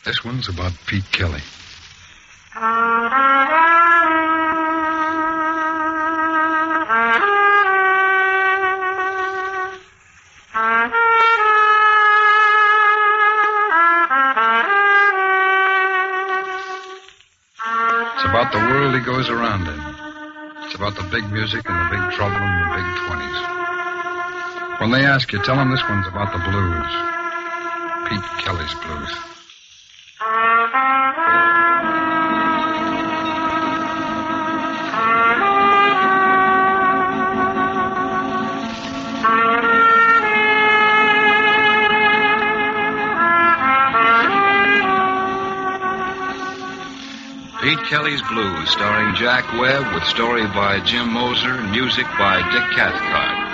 This one's about Pete Kelly. It's about the world he goes around in. It's about the big music and the big trouble and the big 20s. When they ask you, tell them this one's about the blues. Pete Kelly's blues. Pete Kelly's Blues, starring Jack Webb, with story by Jim Moser and music by Dick Cathcart.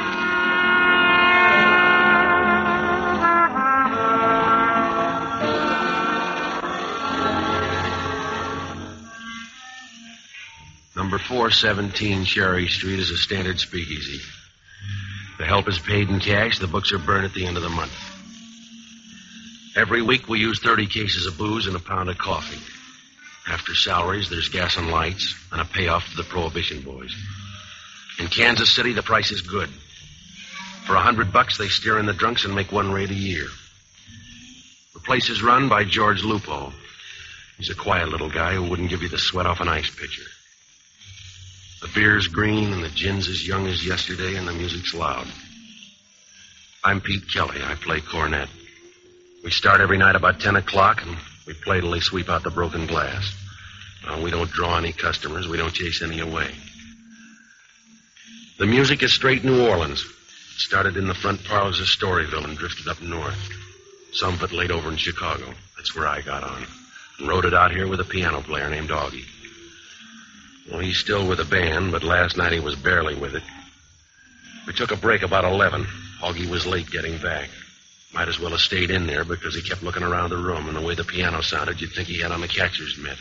Number 417 Cherry Street is a standard speakeasy. The help is paid in cash. The books are burned at the end of the month. Every week we use 30 cases of booze and a pound of coffee. After salaries, there's gas and lights and a payoff to the Prohibition boys. In Kansas City, the price is good. For $100, they steer in the drunks and make one raid a year. The place is run by George Lupo. He's a quiet little guy who wouldn't give you the sweat off an ice pitcher. The beer's green and the gin's as young as yesterday and the music's loud. I'm Pete Kelly. I play cornet. We start every night about 10 o'clock and we play till they sweep out the broken glass. We don't draw any customers. We don't chase any away. The music is straight New Orleans. It started in the front parlors of Storyville and drifted up north. Some of it laid over in Chicago. That's where I got on. And rode it out here with a piano player named Augie. Well, he's still with the band, but last night he was barely with it. We took a break about 11. Augie was late getting back. Might as well have stayed in there because he kept looking around the room, and the way the piano sounded, you'd think he had on the catcher's mitt.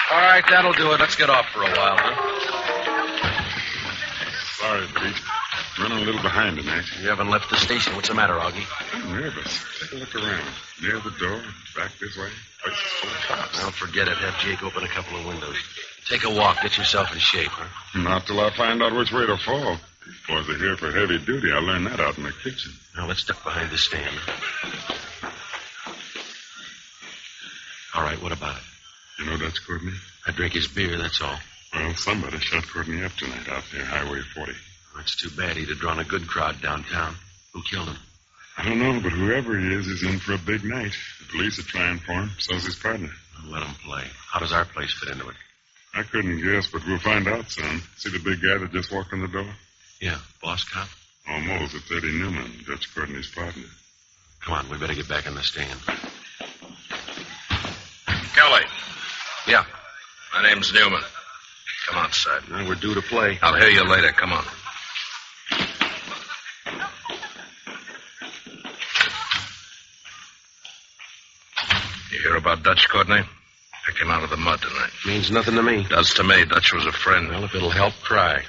All right, that'll do it. Let's get off for a while, huh? Sorry, Pete. Running a little behind tonight. You haven't left the station. What's the matter, Augie? I'm nervous. Take a look around. Near the door, back this way. Place is full of cops. Well, forget it. Have Jake open a couple of windows. Take a walk. Get yourself in shape, huh? Not till I find out which way to fall. These boys are here for heavy duty. I learned that out in the kitchen. Now, let's duck behind the stand. All right, what about it? You know Dutch Courtney? I drink his beer, that's all. Well, somebody shot Courtney up tonight out there, Highway 40. That's too bad. He'd have drawn a good crowd downtown. Who killed him? I don't know, but whoever he is in for a big night. The police are trying for him. So's his partner. Well, let him play. How does our place fit into it? I couldn't guess, but we'll find out soon. See the big guy that just walked in the door? Yeah, boss cop? Almost. It's Eddie Newman, Dutch Courtney's partner. Come on, we better get back in the stand. Kelly. Yeah. My name's Newman. Come outside. Now we're due to play. I'll hear you later. Come on. You hear about Dutch Courtney? Picked him out of the mud tonight. Means nothing to me. Does to me. Dutch was a friend. Well, if it'll help, try.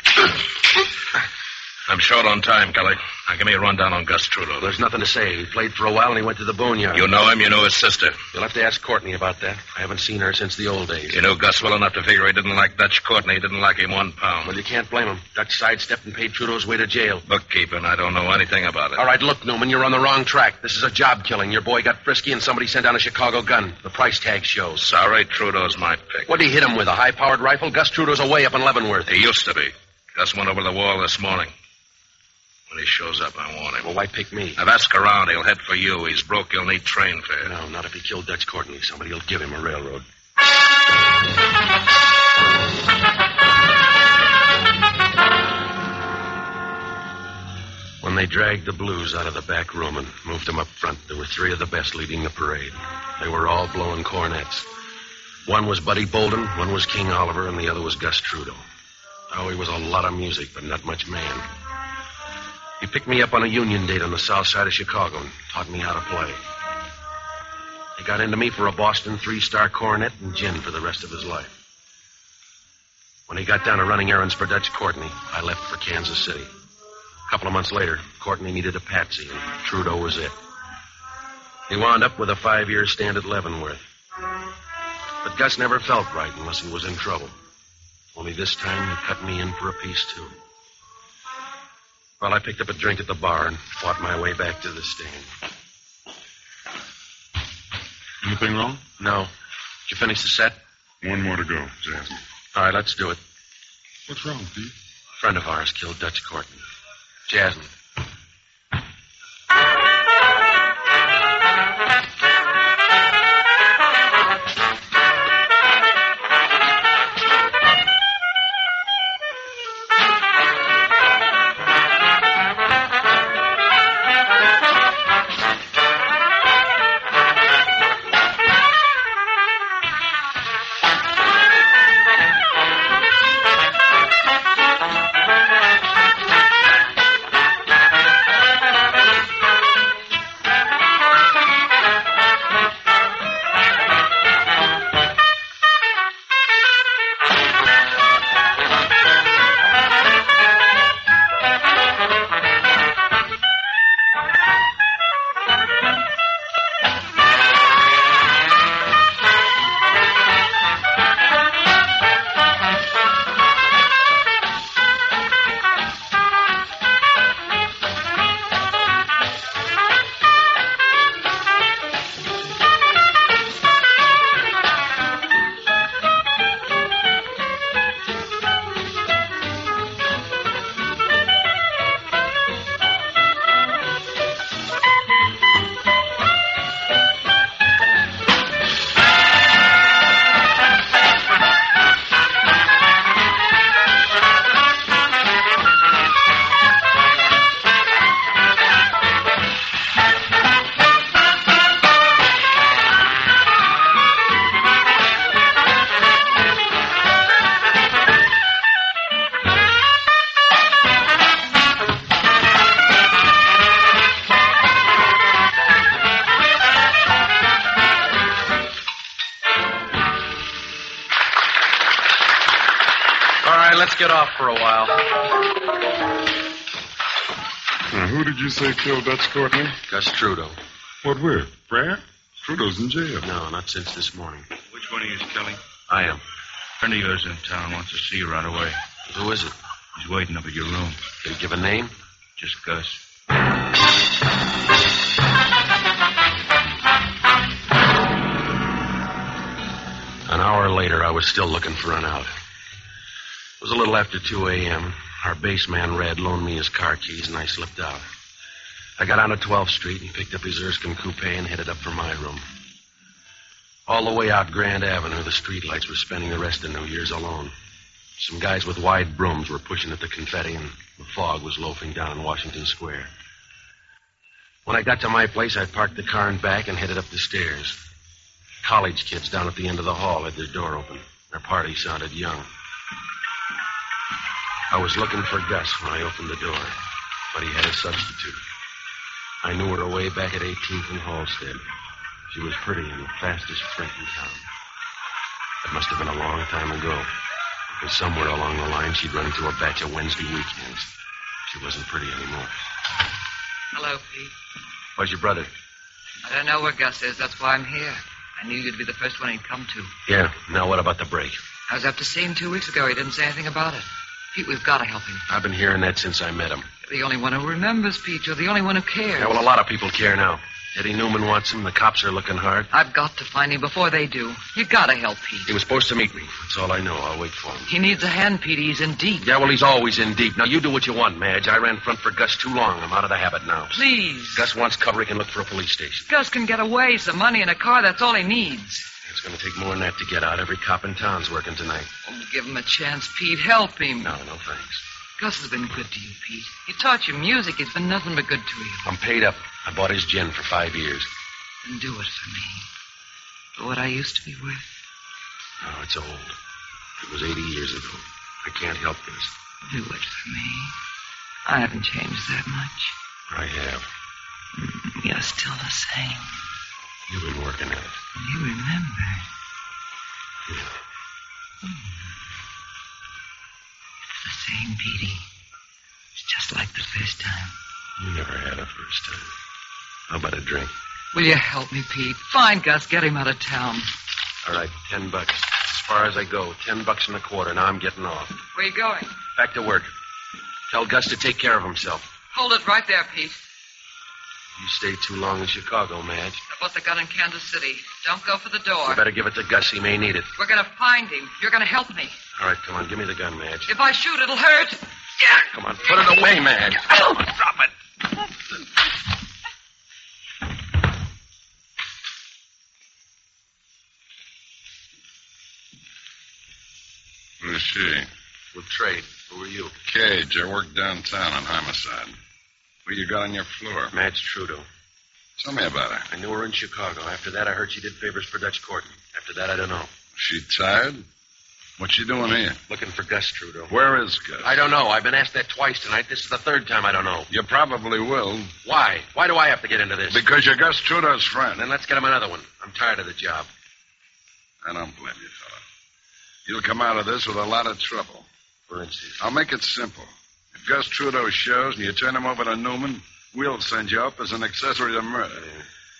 I'm short on time, Kelly. Now give me a rundown on Gus Trudeux. There's nothing to say. He played for a while and he went to the boneyard. You know him, you know his sister. You'll have to ask Courtney about that. I haven't seen her since the old days. You knew Gus well enough to figure he didn't like Dutch Courtney. He didn't like him 1 pound. Well, you can't blame him. Dutch sidestepped and paid Trudeux's way to jail. Bookkeeping, I don't know anything about it. All right, look, Newman, you're on the wrong track. This is a job killing. Your boy got frisky and somebody sent down a Chicago gun. The price tag shows. Sorry, Trudeux's my pick. What'd he hit him with, a high-powered rifle? Gus Trudeux's away up in Leavenworth. He used to be. Gus went over the wall this morning. When he shows up, I warn him. Well, why pick me? Now, ask around. He'll head for you. He's broke. He'll need train fare. No, not if he killed Dutch Courtney. Somebody will give him a railroad. When they dragged the blues out of the back room and moved them up front, there were 3 of the best leading the parade. They were all blowing cornets. One was Buddy Bolden, one was King Oliver, and the other was Gus Trudeux. Oh, he was a lot of music, but not much man. He picked me up on a union date on the south side of Chicago and taught me how to play. He got into me for a Boston 3-star coronet and gin for the rest of his life. When he got down to running errands for Dutch Courtney, I left for Kansas City. A couple of months later, Courtney needed a patsy, and Trudeux was it. He wound up with a 5-year stand at Leavenworth. But Gus never felt right unless he was in trouble. Only this time he cut me in for a piece, too. Well, I picked up a drink at the bar and fought my way back to the stand. Anything wrong? No. Did you finish the set? One more to go, Jasmine. All right, let's do it. What's wrong, Pete? A friend of ours killed Dutch Courtney. Jasmine. Let's get off for a while. Now, who did you say killed Dutch Courtney? Gus Trudeux. What with? Brad? Trudeux's in jail. No, not since this morning. Which one of you is Kelly? I am. A friend of yours in town wants to see you right away. Who is it? He's waiting up at your room. Did he give a name? Just Gus. An hour later, I was still looking for an out. It was a little after 2 a.m. Our base man, Red, loaned me his car keys, and I slipped out. I got on to 12th Street and picked up his Erskine coupe and headed up for my room. All the way out Grand Avenue, the streetlights were spending the rest of New Year's alone. Some guys with wide brooms were pushing at the confetti, and the fog was loafing down Washington Square. When I got to my place, I parked the car in back and headed up the stairs. College kids down at the end of the hall had their door open. Their party sounded young. I was looking for Gus when I opened the door, but he had a substitute. I knew her way back at 18th and Halstead. She was pretty and the fastest freight in town. It must have been a long time ago, because somewhere along the line she'd run into a batch of Wednesday weekends. She wasn't pretty anymore. Hello, Pete. Where's your brother? I don't know where Gus is. That's why I'm here. I knew you'd be the first one he'd come to. Yeah. Now what about the break? I was up to see him 2 weeks ago. He didn't say anything about it. Pete, we've got to help him. I've been hearing that since I met him. You're the only one who remembers, Pete. You're the only one who cares. Yeah, well, a lot of people care now. Eddie Newman wants him. The cops are looking hard. I've got to find him before they do. You got to help Pete. He was supposed to meet me. That's all I know. I'll wait for him. He needs a hand, Pete. He's in deep. Yeah, well, he's always in deep. Now, you do what you want, Madge. I ran front for Gus too long. I'm out of the habit now. Please. Gus wants cover. He can look for a police station. Gus can get away. Some money and a car. That's all he needs. It's going to take more than that to get out. Every cop in town's working tonight. Oh, give him a chance, Pete. Help him. No, thanks. Gus has been good to you, Pete. He taught you music. He's been nothing but good to you. I'm paid up. I bought his gin for 5 years. Then do it for me. For what I used to be worth. No, it's old. It was 80 years ago. I can't help this. Do it for me. I haven't changed that much. I have. You're still the same. You've been working at it. You remember. Yeah. It's the same, Petey. It's just like the first time. You never had a first time. How about a drink? Will you help me, Pete? Fine, Gus. Get him out of town. All right, $10. As far as I go, $10 and a quarter. Now I'm getting off. Where you going? Back to work. Tell Gus to take care of himself. Hold it right there, Pete. You stay too long in Chicago, Madge. I bought the gun in Kansas City. Don't go for the door. You better give it to Gus. He may need it. We're going to find him. You're going to help me. All right, come on. Give me the gun, Madge. If I shoot, it'll hurt. Come on. Put it away, Madge. Come on, drop it. Who's she? With trade. Who are you? Cage. I work downtown on homicide. Who you got on your floor? Madge Trudeux. Tell me about her. I knew her in Chicago. After that, I heard she did favors for Dutch Courtney. After that, I don't know. She tired? What's she doing here? Looking for Gus Trudeux. Where is Gus? I don't know. I've been asked that twice tonight. This is the third time I don't know. You probably will. Why? Why do I have to get into this? Because you're Gus Trudeu's friend. Then let's get him another one. I'm tired of the job. I don't blame you, fella. You'll come out of this with a lot of trouble. For instance? I'll make it simple. If Gus Trudeux shows and you turn him over to Newman, we'll send you up as an accessory to murder.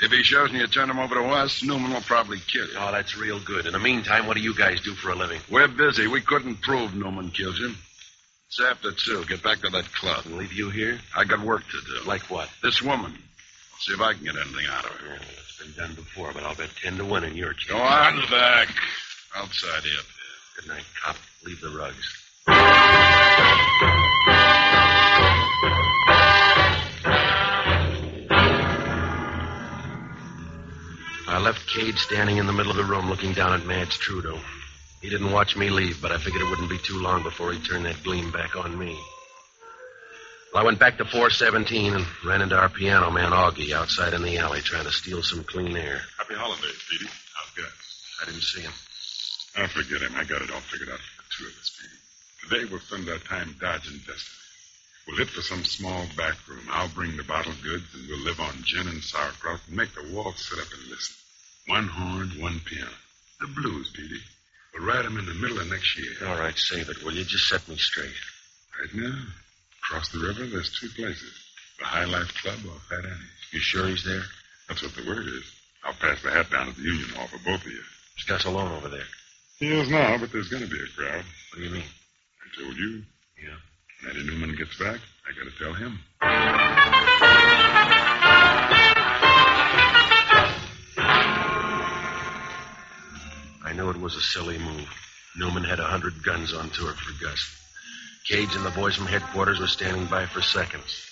If he shows and you turn him over to us, Newman will probably kill you. Oh, that's real good. In the meantime, what do you guys do for a living? We're busy. We couldn't prove Newman killed you. It's after 2. Get back to that club. And leave you here? I got work to do. Like what? This woman. I'll see if I can get anything out of her. Well, it's been done before, but I'll bet 10 to 1 in your case. Go on back. I'll tidy up. Good night, cop. Leave the rugs. I left Cade standing in the middle of the room looking down at Madge Trudeux. He didn't watch me leave, but I figured it wouldn't be too long before he turned that gleam back on me. Well, I went back to 417 and ran into our piano man, Augie, outside in the alley trying to steal some clean air. Happy holidays, Petey. How's Gus? I didn't see him. I'll forget him. I got it all figured out for the two of us, Petey. Today we'll spend our time dodging destiny. We'll hit for some small back room. I'll bring the bottled goods, and we'll live on gin and sauerkraut and make the walls sit up and listen. One horn, one piano. The blues, Petey. We'll write them in the middle of next year. All right, save it, will you? Just set me straight. Right now, across the river, there's 2 places. The High Life Club or Fat Annie's. You sure he's there? That's what the word is. I'll pass the hat down at the Union Hall for both of you. He's got alone over there. He is now, but there's going to be a crowd. What do you mean? I told you. Yeah. When Eddie Newman gets back, I got to tell him. I knew it was a silly move. Newman had 100 guns on tour for Gus. Cage and the boys from headquarters were standing by for seconds.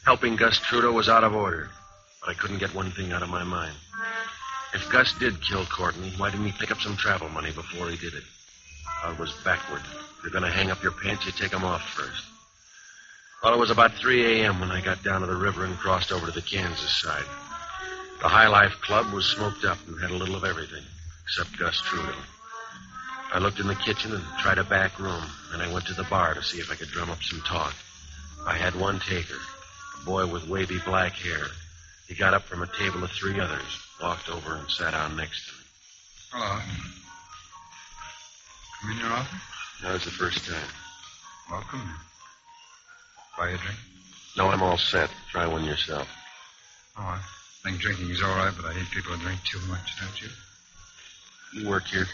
Helping Gus Trudeux was out of order, but I couldn't get one thing out of my mind. If Gus did kill Courtney, why didn't he pick up some travel money before he did it? I was backward. If you're going to hang up your pants, you take them off first. Well, it was about 3 a.m. when I got down to the river and crossed over to the Kansas side. The High Life Club was smoked up and had a little of everything, except Gus Trudeux. I looked in the kitchen and tried a back room, and I went to the bar to see if I could drum up some talk. I had one taker, a boy with wavy black hair. He got up from a table of 3 others, walked over and sat down next to me. Hello. Come in your office? That was the first time. Welcome. Buy you a drink? No, I'm all set. Try one yourself. Oh, I think drinking is all right, but I hate people who drink too much, don't you? You work here?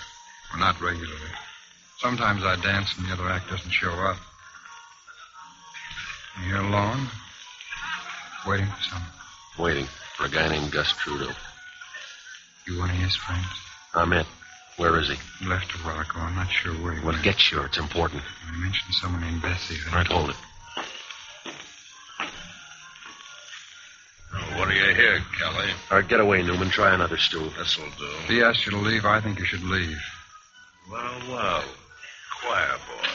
Well, not regularly. Sometimes I dance and the other act doesn't show up. You here alone? Waiting for someone? Waiting for a guy named Gus Trudeux. You one of his friends? I'm it. Where is he? He left a while ago. I'm not sure where he Well, went. get sure. It's important. I mentioned someone named Bessie. All right, hold it. What do you hear, Kelly? All right, get away, Newman. Try another stool. This'll do. If he asks you to leave, I think you should leave. Well. Choir boy.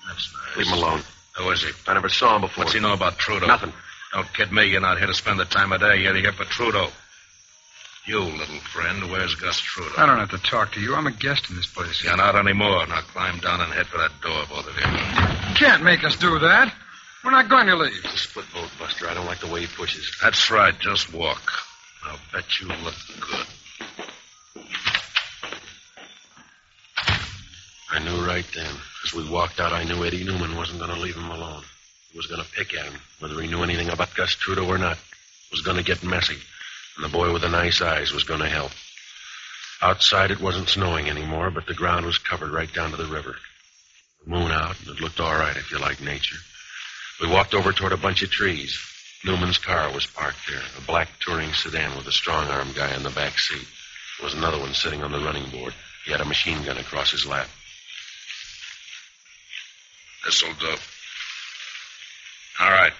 That's nice. Leave him alone. Who is he? I never saw him before. What's he know about Trudeux? Nothing. Don't kid me. You're not here to spend the time of day. You're here for Trudeux. You, little friend, where's Gus Trudeux? I don't have to talk to you. I'm a guest in this place. You're not anymore. Now climb down and head for that door, both of you. You can't make us do that. We're not going to leave. It's a split boat, Buster. I don't like the way he pushes. That's right. Just walk. I'll bet you look good. I knew right then. As we walked out, I knew Eddie Newman wasn't going to leave him alone. He was going to pick at him, whether he knew anything about Gus Trudeux or not. It was going to get messy, and the boy with the nice eyes was going to help. Outside, it wasn't snowing anymore, but the ground was covered right down to the river. The moon out, and it looked all right if you like nature. We walked over toward a bunch of trees. Newman's car was parked there, a black touring sedan with a strong-arm guy in the back seat. There was another one sitting on the running board. He had a machine gun across his lap. This'll do. All right.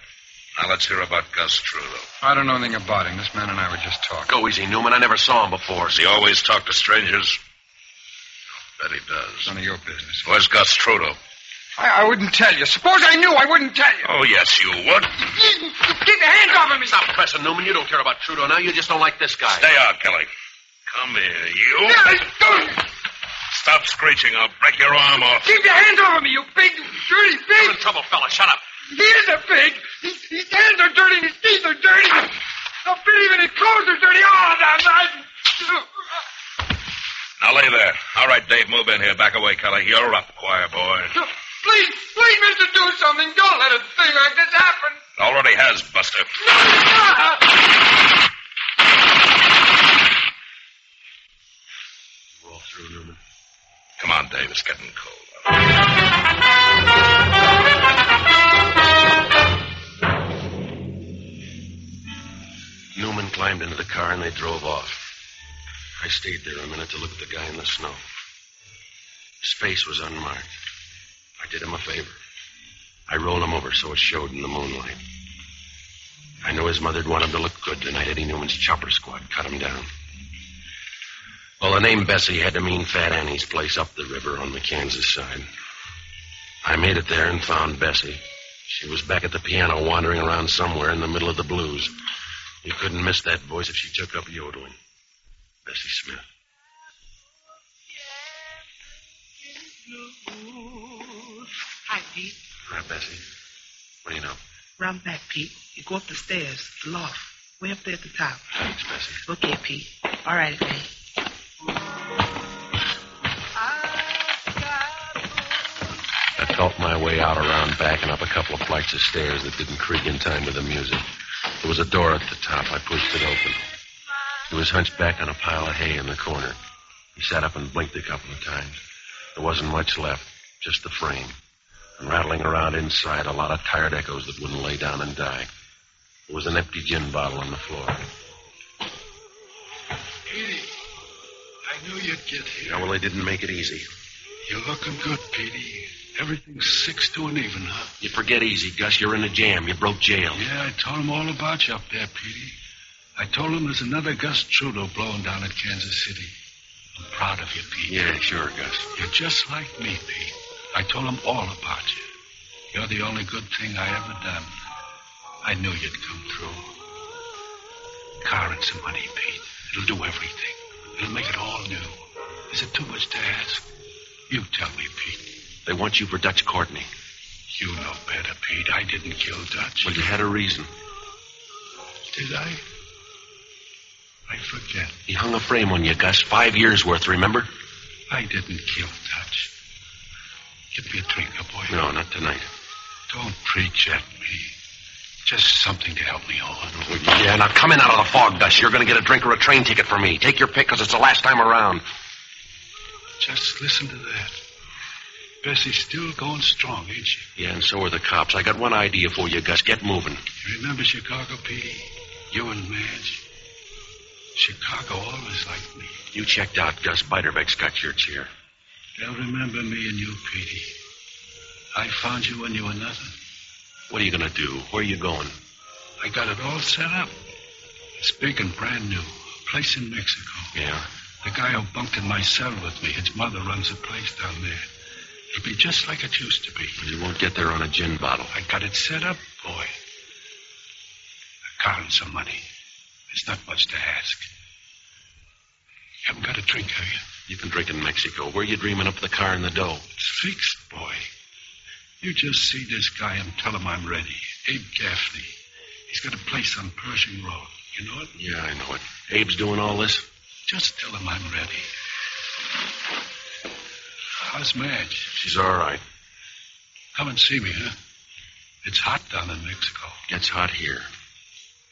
Now let's hear about Gus Trudeux. I don't know anything about him. This man and I were just talking. Go easy, Newman. I never saw him before. Does he always talk to strangers? Bet he does. None of your business. Where's Gus Trudeux? I wouldn't tell you. Suppose I knew, I wouldn't tell you. Oh, yes, you would. Get your hands off of me. Stop pressing, Newman. You don't care about Trudeux now. You just don't like this guy. Stay out, Kelly. Come here, you. Stop screeching. I'll break your arm off. Keep your hands off of me, you big, dirty pig. You're in trouble, fella. Shut up. He is a pig. His hands are dirty and his teeth are dirty. Even his clothes are dirty. Oh, Now lay there. All right, Dave, move in here. Back away, Kelly. You're up, choir boy. Please, mister, do something. Don't let a thing like this happen. Already has, Buster. Roll through, Newman. Come on, Dave. It's getting cold. Newman climbed into the car and they drove off. I stayed there a minute to look at the guy in the snow. His face was unmarked. I did him a favor. I rolled him over so it showed in the moonlight. I knew his mother'd want him to look good tonight. Eddie Newman's chopper squad cut him down. Well, the name Bessie had to mean Fat Annie's place up the river on the Kansas side. I made it there and found Bessie. She was back at the piano wandering around somewhere in the middle of the blues. You couldn't miss that voice if she took up yodeling. Bessie Smith. Hi, Pete. Hi, Bessie. What do you know? Run back, Pete. You go up the stairs, the loft, way up there at the top. Thanks, Bessie. Okay, Pete. All right, Eddie. I felt my way out around back and up a couple of flights of stairs that didn't creak in time with the music. There was a door at the top. I pushed it open. He was hunched back on a pile of hay in the corner. He sat up and blinked a couple of times. There wasn't much left, just the frame. And rattling around inside, a lot of tired echoes that wouldn't lay down and die. There was an empty gin bottle on the floor. Petey, I knew you'd get here. Yeah, well, they didn't make it easy. You're looking good, Petey. Everything's 6 to an even, huh? You forget easy, Gus. You're in a jam. You broke jail. Yeah, I told him all about you up there, Petey. I told him there's another Gus Trudeux blowing down at Kansas City. I'm proud of you, Pete. Yeah, sure, Gus. You're just like me, Pete. I told him all about you. You're the only good thing I ever done. I knew you'd come through. Car and some money, Pete. It'll do everything. It'll make it all new. Is it too much to ask? You tell me, Pete. They want you for Dutch Courtney. You know better, Pete. I didn't kill Dutch. Well, you had a reason. Did I? I forget. He hung a frame on you, Gus. 5 years' worth, remember? I didn't kill Dutch. Get me a drink, boy. No, not tonight. Don't preach at me. Just something to help me on. Yeah, now come in out of the fog, Gus. You're going to get a drink or a train ticket for me. Take your pick, because it's the last time around. Just listen to that. Bessie's still going strong, ain't she? Yeah, and so are the cops. I got one idea for you, Gus. Get moving. You remember Chicago, Petey? You and Madge? Chicago always liked me. You checked out, Gus. Beiderbecke's got your chair. They'll remember me and you, Petey. I found you when you were nothing. What are you going to do? Where are you going? I got it all set up. It's big and brand new. A place in Mexico. Yeah? The guy who bunked in my cell with me, his mother runs a place down there. It'll be just like it used to be. You won't get there on a gin bottle. I got it set up, boy. A car and some money. It's not much to ask. You haven't got a drink, have you? You can drink in Mexico. Where are you dreaming up the car and the dough? It's fixed, boy. You just see this guy and tell him I'm ready. Abe Gaffney. He's got a place on Pershing Road. You know it? Yeah, I know it. Abe's doing all this? Just tell him I'm ready. How's Madge? She's all right. Come and see me, huh? It's hot down in Mexico. Gets hot here.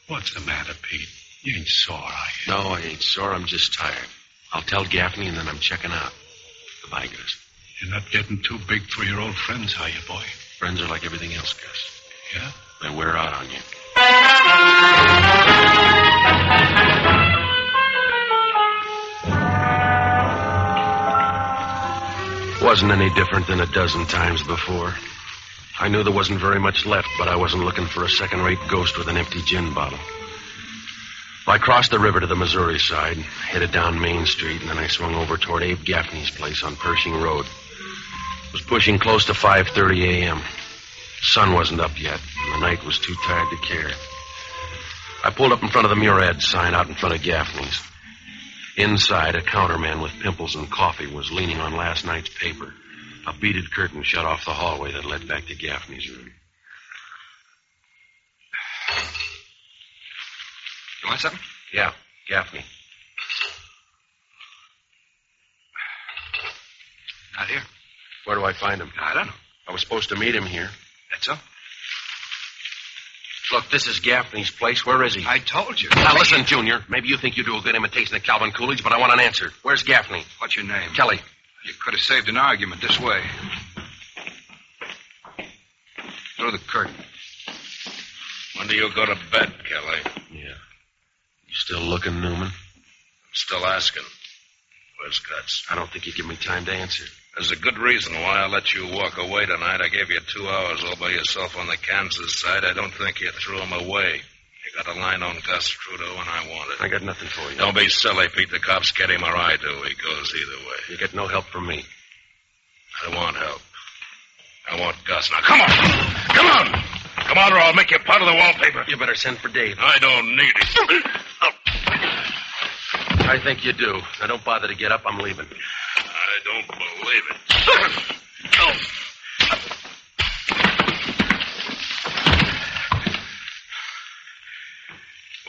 What's the matter, Pete? You ain't sore, are you? No, I ain't sore. I'm just tired. I'll tell Gaffney, and then I'm checking out. Goodbye, Gus. You're not getting too big for your old friends, are you, boy? Friends are like everything else, Gus. Yeah? They wear out on you. Wasn't any different than a dozen times before. I knew there wasn't very much left, but I wasn't looking for a second-rate ghost with an empty gin bottle. I crossed the river to the Missouri side, headed down Main Street, and then I swung over toward Abe Gaffney's place on Pershing Road. It was pushing close to 5:30 a.m. The sun wasn't up yet, and the night was too tired to care. I pulled up in front of the Murad sign out in front of Gaffney's. Inside, a counterman with pimples and coffee was leaning on last night's paper. A beaded curtain shut off the hallway that led back to Gaffney's room. You want something? Yeah, Gaffney. Not here. Where do I find him? I don't know. I was supposed to meet him here. That's so. Look, this is Gaffney's place. Where is he? I told you. Now, listen, Junior. Maybe you think you do a good imitation of Calvin Coolidge, but I want an answer. Where's Gaffney? What's your name? Kelly. You could have saved an argument this way. Through the curtain. When do you go to bed, Kelly? Yeah. You still looking, Newman? I'm still asking. Where's Guts? I don't think you give me time to answer. There's a good reason why I let you walk away tonight. I gave you 2 hours all by yourself on the Kansas side. I don't think you threw him away. You got a line on Gus Trudeux, and I want it. I got nothing for you. Don't be silly, Pete. The cops get him or I do. He goes either way. You get no help from me. I want help. I want Gus. Now, come on! Come on! Come on, or I'll make you part of the wallpaper. You better send for Dave. I don't need it. I think you do. Now, don't bother to get up. I'm leaving. I don't believe it.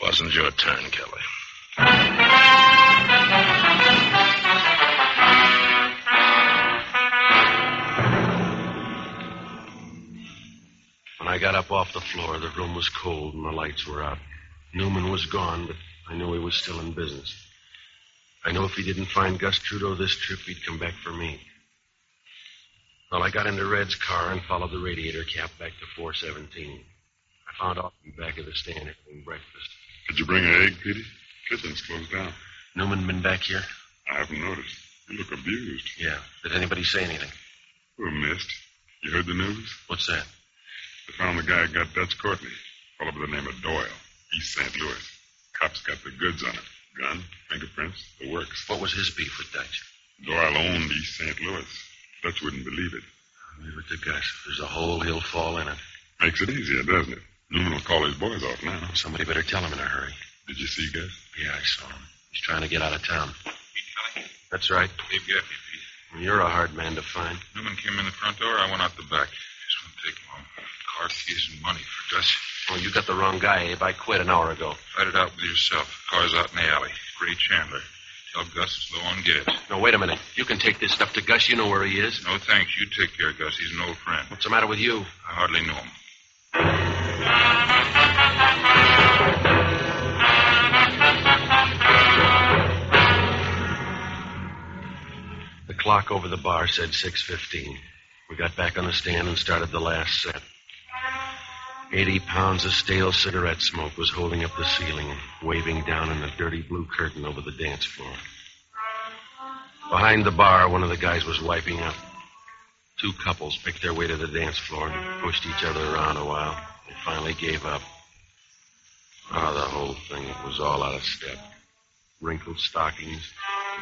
Wasn't your turn, Kelly. When I got up off the floor, the room was cold and the lights were out. Newman was gone, but I knew he was still in business. I knew if he didn't find Gus Trudeux this trip, he'd come back for me. Well, I got into Red's car and followed the radiator cap back to 417. I found Austin back at the stand having breakfast. Did you bring an egg, Petey? Kitchen's closed down. Newman been back here? I haven't noticed. You look abused. Yeah. Did anybody say anything? Who missed? You heard the news? What's that? They found the guy who got Dutch Courtney. Fellow by the name of Doyle, East St. Louis. Cops got the goods on it. Gun, fingerprints, the works. What was his beef with Dutch? Doyle owned East St. Louis. Dutch wouldn't believe it. I'll leave it to Gus. If there's a hole, he'll fall in it. Makes it easier, doesn't it? Newman will call his boys off now. Somebody better tell him in a hurry. Did you see Gus? Yeah, I saw him. He's trying to get out of town. Pete Kelly? That's right. Dave Gaffney, Pete. Well, you're a hard man to find. Newman came in the front door. I went out the back. Just want to take him home. Car keys and money for Gus. Oh, you got the wrong guy, Abe. I quit an hour ago. Fight it out with yourself. Car's out in the alley. Gray Chandler. Tell Gus it's low on gas. No, wait a minute. You can take this stuff to Gus. You know where he is. No, thanks. You take care, Gus. He's an old friend. What's the matter with you? I hardly know him. The clock over the bar said 6:15. We got back on the stand and started the last set. 80 pounds of stale cigarette smoke was holding up the ceiling, waving down in a dirty blue curtain over the dance floor. Behind the bar, one of the guys was wiping up. 2 couples picked their way to the dance floor and pushed each other around a while. They finally gave up. Oh, the whole thing was all out of step. Wrinkled stockings,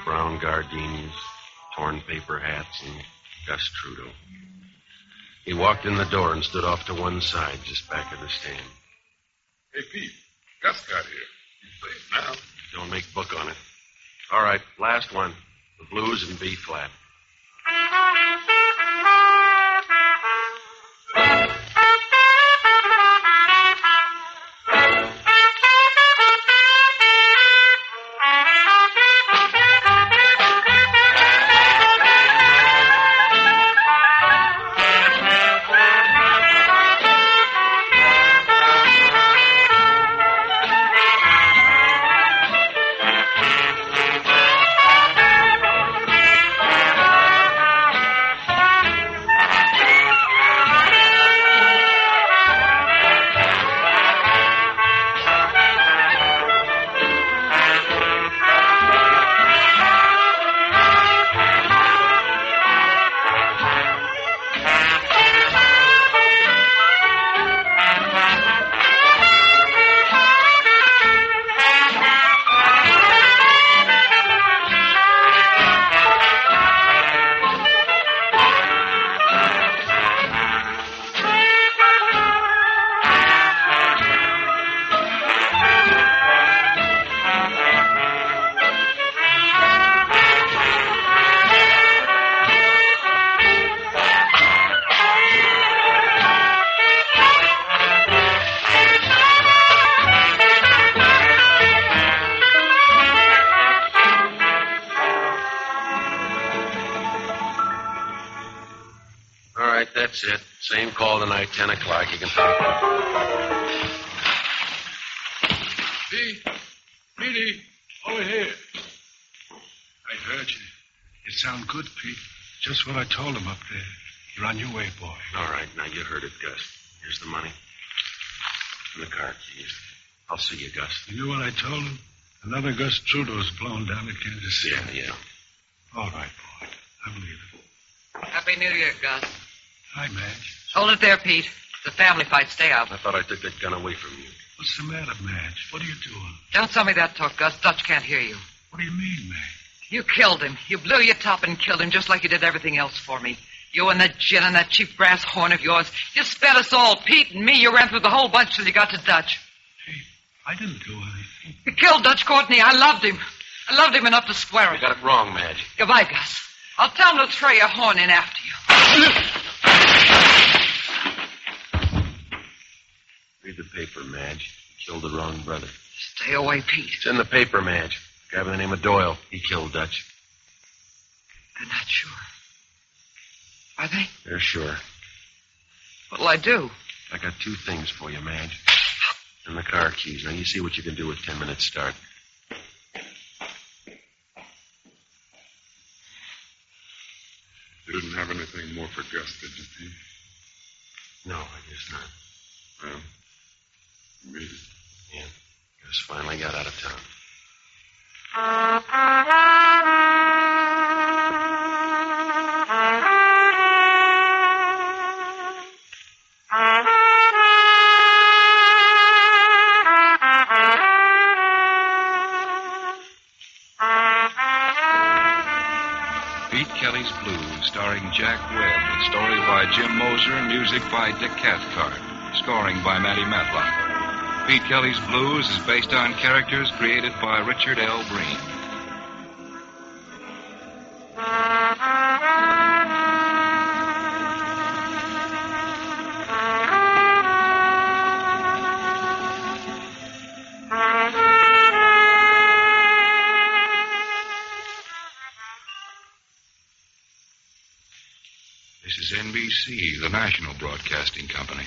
brown gardenias, torn paper hats, and Gus Trudeux. He walked in the door and stood off to one side, just back of the stand. Hey, Pete, Gus got here. You play it now. Don't make book on it. All right, last one. The blues in B flat. That's it. Same call tonight, 10 o'clock. You can talk. Pete. Petey, over here. I heard you. You sound good, Pete. Just what I told him up there. You're on your way, boy. All right, now you heard it, Gus. Here's the money. And the car keys. I'll see you, Gus. You knew what I told him? Another Gus Trudeux's blown down at Kansas City. Yeah. All right, boy. I'm leaving. Happy New Year, Gus. Hi, Madge. Hold it there, Pete. It's a family fight. Stay out. I thought I took that gun away from you. What's the matter, Madge? What are you doing? Don't tell me that talk, Gus. Dutch can't hear you. What do you mean, Madge? You killed him. You blew your top and killed him just like you did everything else for me. You and that gin and that cheap brass horn of yours. You sped us all. Pete and me. You ran through the whole bunch till you got to Dutch. Hey, I didn't do anything. You killed Dutch Courtney. I loved him. I loved him enough to swear You it. got it wrong, Madge. Goodbye, Gus. I'll tell him to throw your horn in after you. Read the paper, Madge. You killed the wrong brother. Stay away, Pete. It's in the paper, Madge. A guy by the name of Doyle. He killed Dutch. They're not sure. Are they? They're sure. What'll I do? I got 2 things for you, Madge. And the car keys. Now, you see what you can do with 10 minutes start. You didn't have anything more for Gus, did you, Pete? No, I guess not. Well, you made it. Yeah. Gus finally got out of town. Pete Kelly's Blues, starring Jack Webb, with story by Jim Moser, music by Dick Cathcart, scoring by Matty Matlock. Pete Kelly's Blues is based on characters created by Richard L. Breen. This is NBC, the national broadcasting company.